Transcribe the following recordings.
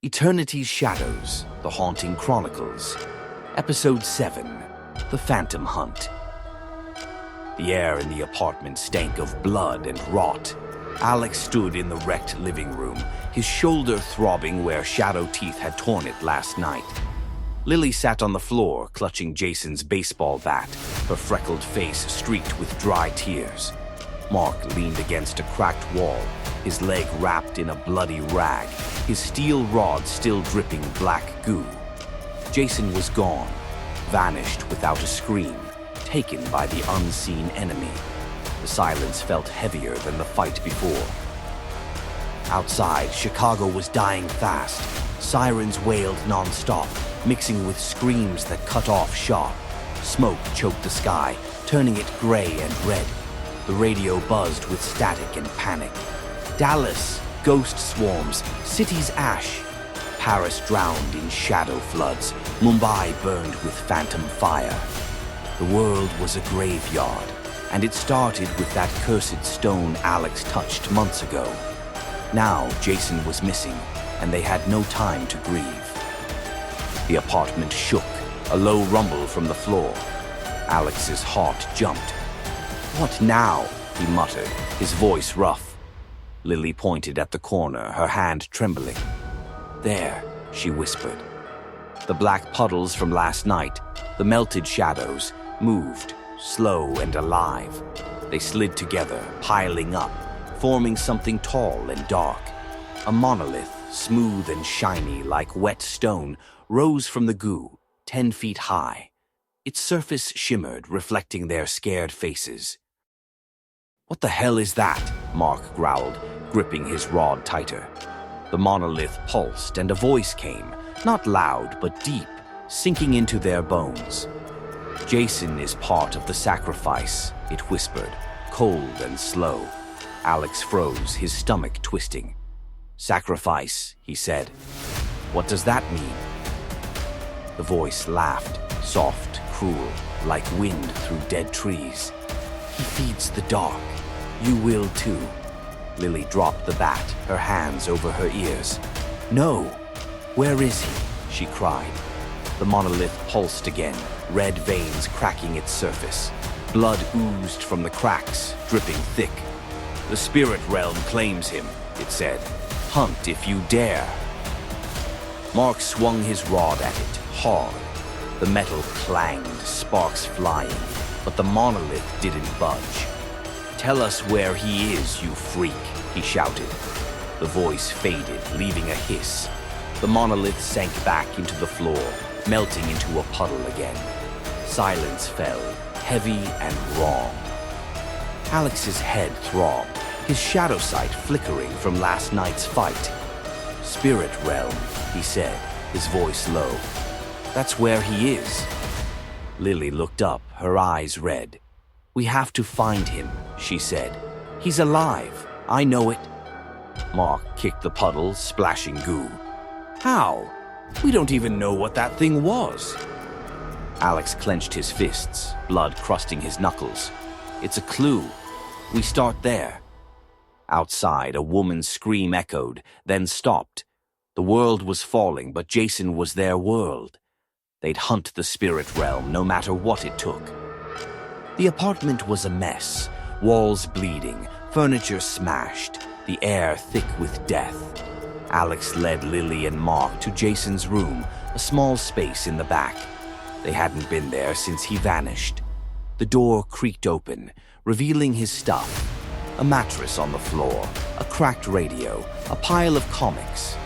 Eternity's Shadows, The Haunting Chronicles, Episode 7, The Phantom Hunt. The air in the apartment stank of blood and rot. Alex stood in the wrecked living room, his shoulder throbbing where shadow teeth had torn it last night. Lily sat on the floor, clutching Jason's baseball bat, her freckled face streaked with dry tears. Mark leaned against a cracked wall, his leg wrapped in a bloody rag, his steel rod still dripping black goo. Jason was gone, vanished without a scream, taken by the unseen enemy. The silence felt heavier than the fight before. Outside, Chicago was dying fast. Sirens wailed non-stop, mixing with screams that cut off sharp. Smoke choked the sky, turning it gray and red. The radio buzzed with static and panic. Dallas, ghost swarms, cities ash. Paris drowned in shadow floods. Mumbai burned with phantom fire. The world was a graveyard, and it started with that cursed stone Alex touched months ago. Now Jason was missing, and they had no time to grieve. The apartment shook, a low rumble from the floor. Alex's heart jumped. "What now?" he muttered, his voice rough. Lily pointed at the corner, her hand trembling. "There," she whispered. The black puddles from last night, the melted shadows, moved, slow and alive. They slid together, piling up, forming something tall and dark. A monolith, smooth and shiny like wet stone, rose from the goo, 10 feet high. Its surface shimmered, reflecting their scared faces. "What the hell is that?" Mark growled, gripping his rod tighter. The monolith pulsed, and a voice came, not loud but deep, sinking into their bones. "Jason is part of the sacrifice," it whispered, cold and slow. Alex froze, his stomach twisting. "Sacrifice," he said. "What does that mean?" The voice laughed, soft, cruel, like wind through dead trees. "He feeds the dark. You will too." Lily dropped the bat, her hands over her ears. "No! Where is he?" she cried. The monolith pulsed again, red veins cracking its surface. Blood oozed from the cracks, dripping thick. "The spirit realm claims him," it said. "Hunt if you dare." Mark swung his rod at it, hard. The metal clanged, sparks flying, but the monolith didn't budge. "Tell us where he is, you freak," he shouted. The voice faded, leaving a hiss. The monolith sank back into the floor, melting into a puddle again. Silence fell, heavy and wrong. Alex's head throbbed, his shadow sight flickering from last night's fight. "Spirit realm," he said, his voice low. "That's where he is." Lily looked up, her eyes red. "We have to find him," she said. "He's alive. I know it." Mark kicked the puddle, splashing goo. "How? We don't even know what that thing was." Alex clenched his fists, blood crusting his knuckles. "It's a clue. We start there." Outside, a woman's scream echoed, then stopped. The world was falling, but Jason was their world. They'd hunt the spirit realm, no matter what it took. The apartment was a mess, walls bleeding, furniture smashed, the air thick with death. Alex led Lily and Mark to Jason's room, a small space in the back. They hadn't been there since he vanished. The door creaked open, revealing his stuff. A mattress on the floor, a cracked radio, a pile of comics.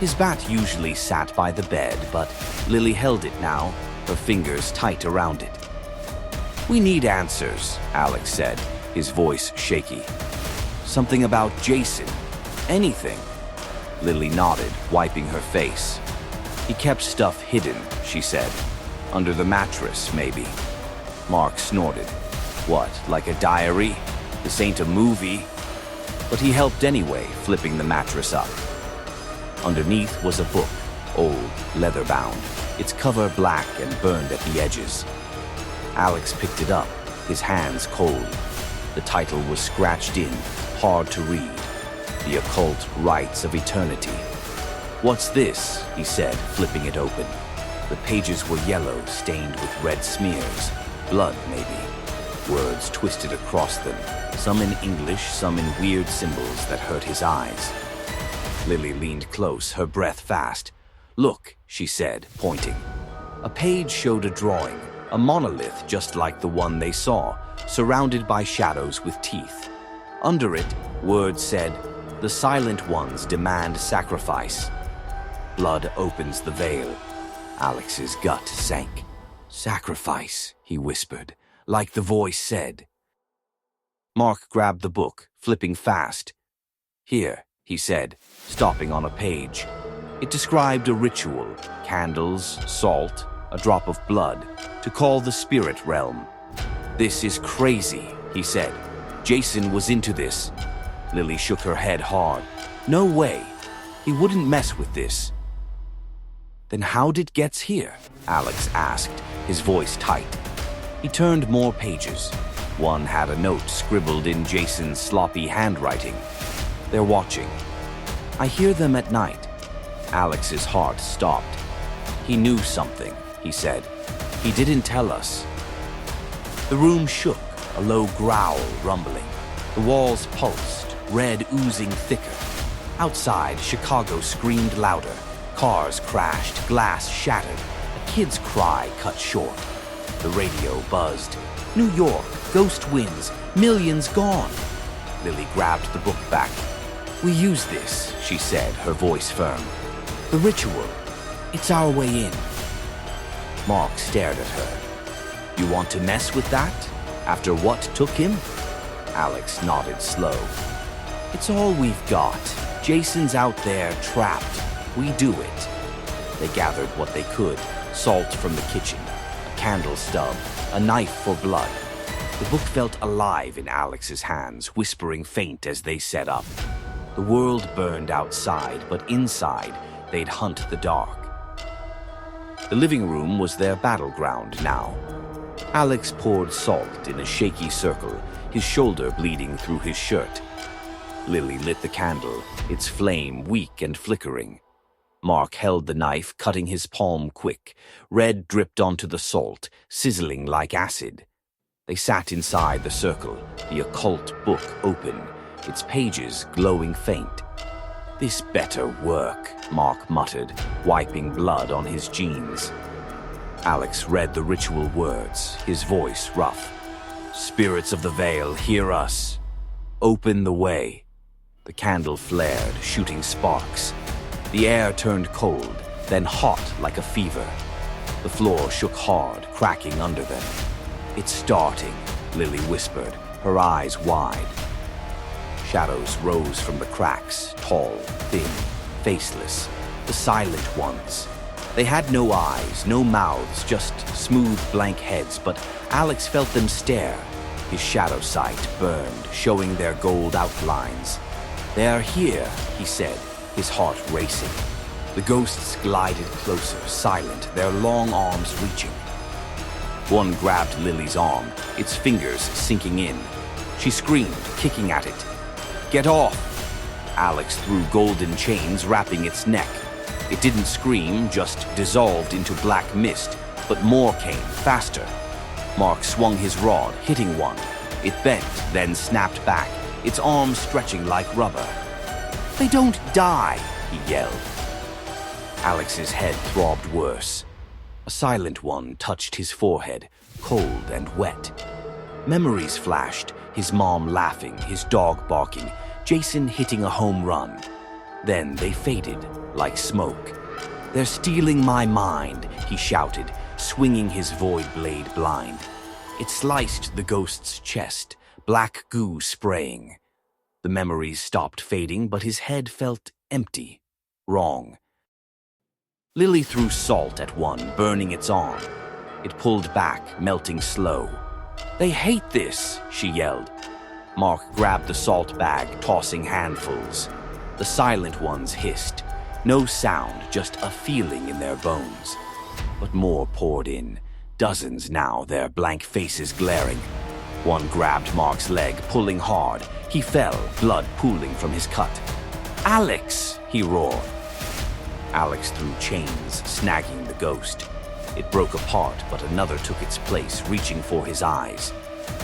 His bat usually sat by the bed, but Lily held it now, her fingers tight around it. "We need answers," Alex said, his voice shaky. "Something about Jason. Anything." Lily nodded, wiping her face. "He kept stuff hidden," she said. "Under the mattress, maybe." Mark snorted. "What, like a diary? This ain't a movie." But he helped anyway, flipping the mattress up. Underneath was a book, old, leather-bound, its cover black and burned at the edges. Alex picked it up, his hands cold. The title was scratched in, hard to read. The Occult Rites of Eternity. "What's this?" he said, flipping it open. The pages were yellow, stained with red smears. Blood, maybe. Words twisted across them, some in English, some in weird symbols that hurt his eyes. Lily leaned close, her breath fast. "Look," she said, pointing. A page showed a drawing, a monolith just like the one they saw, surrounded by shadows with teeth. Under it, words said, "The Silent Ones demand sacrifice." Blood opens the veil. Alex's gut sank. "Sacrifice," he whispered, like the voice said. Mark grabbed the book, flipping fast. "Here," he said, stopping on a page. It described a ritual, candles, salt, a drop of blood, to call the spirit realm. "This is crazy," he said. "Jason was into this." Lily shook her head hard. "No way. He wouldn't mess with this." "Then how'd it get here?" Alex asked, his voice tight. He turned more pages. One had a note scribbled in Jason's sloppy handwriting. "They're watching. I hear them at night." Alex's heart stopped. "He knew something," he said. "He didn't tell us." The room shook, a low growl rumbling. The walls pulsed, red oozing thicker. Outside, Chicago screamed louder. Cars crashed, glass shattered. A kid's cry cut short. The radio buzzed. "New York, ghost winds, millions gone." Lily grabbed the book back. "We use this," she said, her voice firm. "The ritual. It's our way in." Mark stared at her. "You want to mess with that? After what took him?" Alex nodded slow. "It's all we've got. Jason's out there, trapped. We do it." They gathered what they could. Salt from the kitchen, a candle stub, a knife for blood. The book felt alive in Alex's hands, whispering faint as they set up. The world burned outside, but inside, they'd hunt the dark. The living room was their battleground now. Alex poured salt in a shaky circle, his shoulder bleeding through his shirt. Lily lit the candle, its flame weak and flickering. Mark held the knife, cutting his palm quick. Red dripped onto the salt, sizzling like acid. They sat inside the circle, the occult book open, its pages glowing faint. "This better work," Mark muttered, wiping blood on his jeans. Alex read the ritual words, his voice rough. "Spirits of the Veil, hear us. Open the way." The candle flared, shooting sparks. The air turned cold, then hot like a fever. The floor shook hard, cracking under them. "It's starting," Lily whispered, her eyes wide. Shadows rose from the cracks, tall, thin, faceless, the silent ones. They had no eyes, no mouths, just smooth, blank heads, but Alex felt them stare. His shadow sight burned, showing their gold outlines. "They are here," he said, his heart racing. The ghosts glided closer, silent, their long arms reaching. One grabbed Lily's arm, its fingers sinking in. She screamed, kicking at it. "Get off!" Alex threw golden chains wrapping its neck. It didn't scream, just dissolved into black mist, but more came, faster. Mark swung his rod, hitting one. It bent, then snapped back, its arms stretching like rubber. "They don't die," he yelled. Alex's head throbbed worse. A silent one touched his forehead, cold and wet. Memories flashed, his mom laughing, his dog barking, Jason hitting a home run. Then they faded, like smoke. "They're stealing my mind," he shouted, swinging his void blade blind. It sliced the ghost's chest, black goo spraying. The memories stopped fading, but his head felt empty, wrong. Lily threw salt at one, burning its arm. It pulled back, melting slow. "They hate this," she yelled. Mark grabbed the salt bag, tossing handfuls. The silent ones hissed. No sound, just a feeling in their bones. But more poured in. Dozens now, their blank faces glaring. One grabbed Mark's leg, pulling hard. He fell, blood pooling from his cut. "Alex!" he roared. Alex threw chains, snagging the ghost. It broke apart, but another took its place, reaching for his eyes.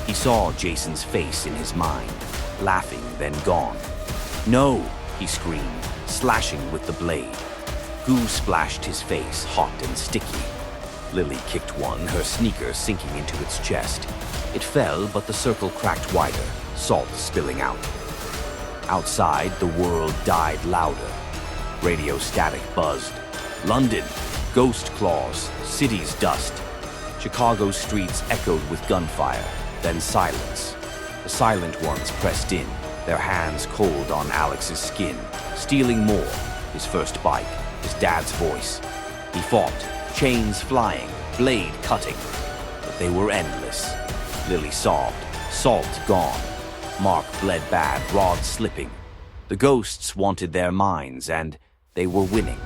He saw Jason's face in his mind, laughing, then gone. "No!" he screamed, slashing with the blade. Goo splashed his face, hot and sticky. Lily kicked one, her sneaker sinking into its chest. It fell, but the circle cracked wider, salt spilling out. Outside, the world died louder. Radio static buzzed. London, ghost claws, city's dust. Chicago's streets echoed with gunfire, then silence. The silent ones pressed in, their hands cold on Alex's skin, stealing more. His first bite, his dad's voice. He fought, chains flying, blade cutting. But they were endless. Lily sobbed, salt gone. Mark bled bad, rod slipping. The ghosts wanted their minds, and they were winning.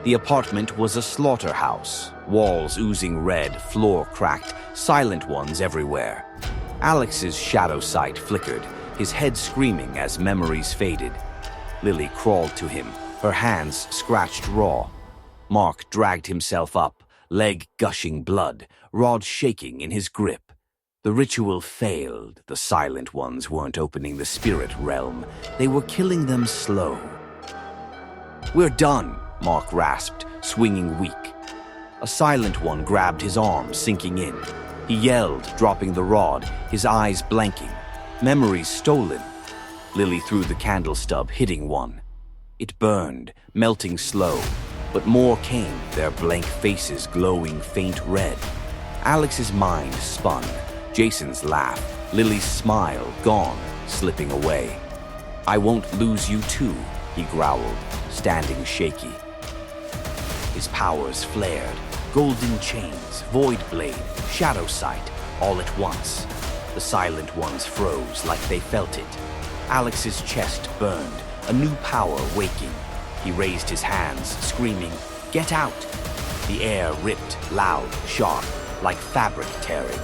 The apartment was a slaughterhouse, walls oozing red, floor cracked, silent ones everywhere. Alex's shadow sight flickered, his head screaming as memories faded. Lily crawled to him, her hands scratched raw. Mark dragged himself up, leg gushing blood, rod shaking in his grip. The ritual failed. The silent ones weren't opening the spirit realm. They were killing them slow. "We're done," Mark rasped, swinging weak. A silent one grabbed his arm, sinking in. He yelled, dropping the rod, his eyes blanking. Memories stolen. Lily threw the candle stub, hitting one. It burned, melting slow, but more came, their blank faces glowing faint red. Alex's mind spun. Jason's laugh, Lily's smile, gone, slipping away. "I won't lose you too," he growled, standing shaky. His powers flared, golden chains, void blade, shadow sight, all at once. The silent ones froze like they felt it. Alex's chest burned, a new power waking. He raised his hands, screaming, "Get out!" The air ripped, loud, sharp, like fabric tearing.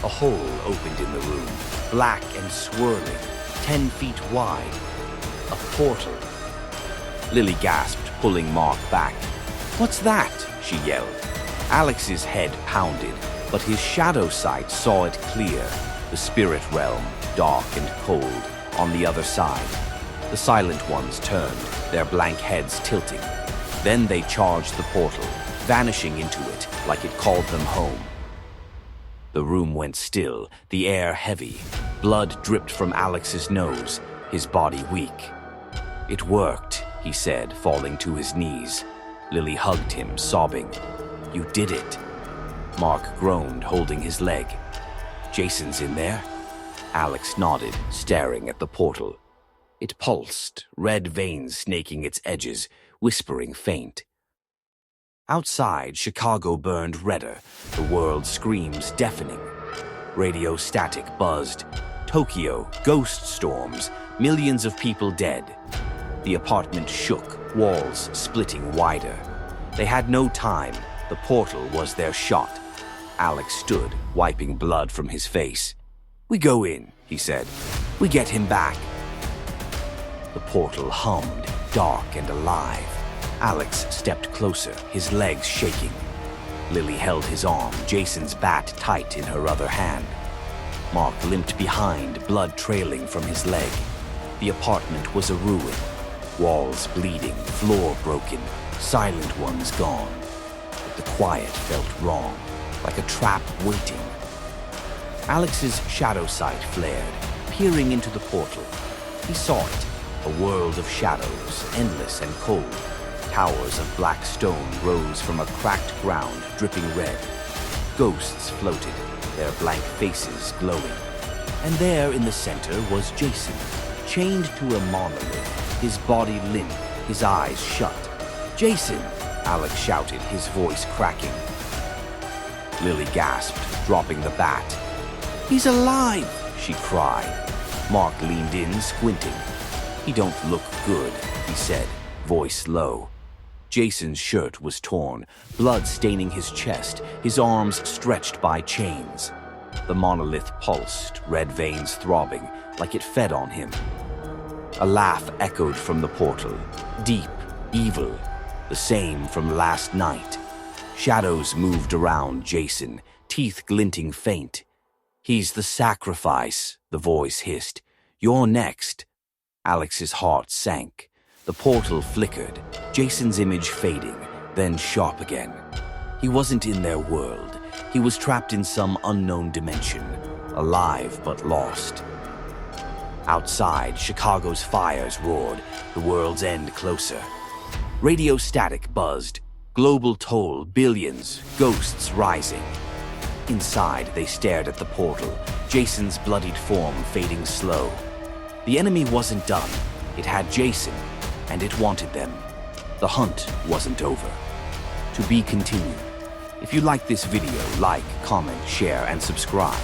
A hole opened in the room, black and swirling, 10 feet wide. A portal. Lily gasped, pulling Mark back. "What's that?" she yelled. Alex's head pounded, but his shadow sight saw it clear. The spirit realm, dark and cold, on the other side. The silent ones turned, their blank heads tilting. Then they charged the portal, vanishing into it like it called them home. The room went still, the air heavy. Blood dripped from Alex's nose, his body weak. "It worked," he said, falling to his knees. Lily hugged him, sobbing. "You did it." Mark groaned, holding his leg. "Jason's in there?" Alex nodded, staring at the portal. It pulsed, red veins snaking its edges, whispering faint. Outside, Chicago burned redder, the world's screams deafening. Radio static buzzed. Tokyo, ghost storms, millions of people dead. The apartment shook, walls splitting wider. They had no time. The portal was their shot. Alex stood, wiping blood from his face. "We go in," he said. "We get him back." The portal hummed, dark and alive. Alex stepped closer, his legs shaking. Lily held his arm, Jason's bat tight in her other hand. Mark limped behind, blood trailing from his leg. The apartment was a ruin. Walls bleeding, floor broken, silent ones gone. But the quiet felt wrong, like a trap waiting. Alex's shadow sight flared, peering into the portal. He saw it, a world of shadows, endless and cold. Towers of black stone rose from a cracked ground, dripping red. Ghosts floated, their blank faces glowing. And there in the center was Jason, chained to a monolith, his body limp, his eyes shut. "Jason!" Alex shouted, his voice cracking. Lily gasped, dropping the bat. "He's alive!" she cried. Mark leaned in, squinting. "He don't look good," he said, voice low. Jason's shirt was torn, blood staining his chest, his arms stretched by chains. The monolith pulsed, red veins throbbing, like it fed on him. A laugh echoed from the portal, deep, Evil, the same from last night. Shadows moved around Jason, teeth glinting faint. "He's the sacrifice," the voice hissed. "You're next." Alex's heart sank. The portal flickered, Jason's image fading, then sharp again. He wasn't in their world. He was trapped in some unknown dimension, alive but lost. Outside, Chicago's fires roared, the world's end closer. Radio static buzzed, global toll, billions, ghosts rising. Inside, they stared at the portal, Jason's bloodied form fading slow. The enemy wasn't done. It had Jason, and it wanted them. The hunt wasn't over. To be continued. If you like this video, like, comment, share, and subscribe.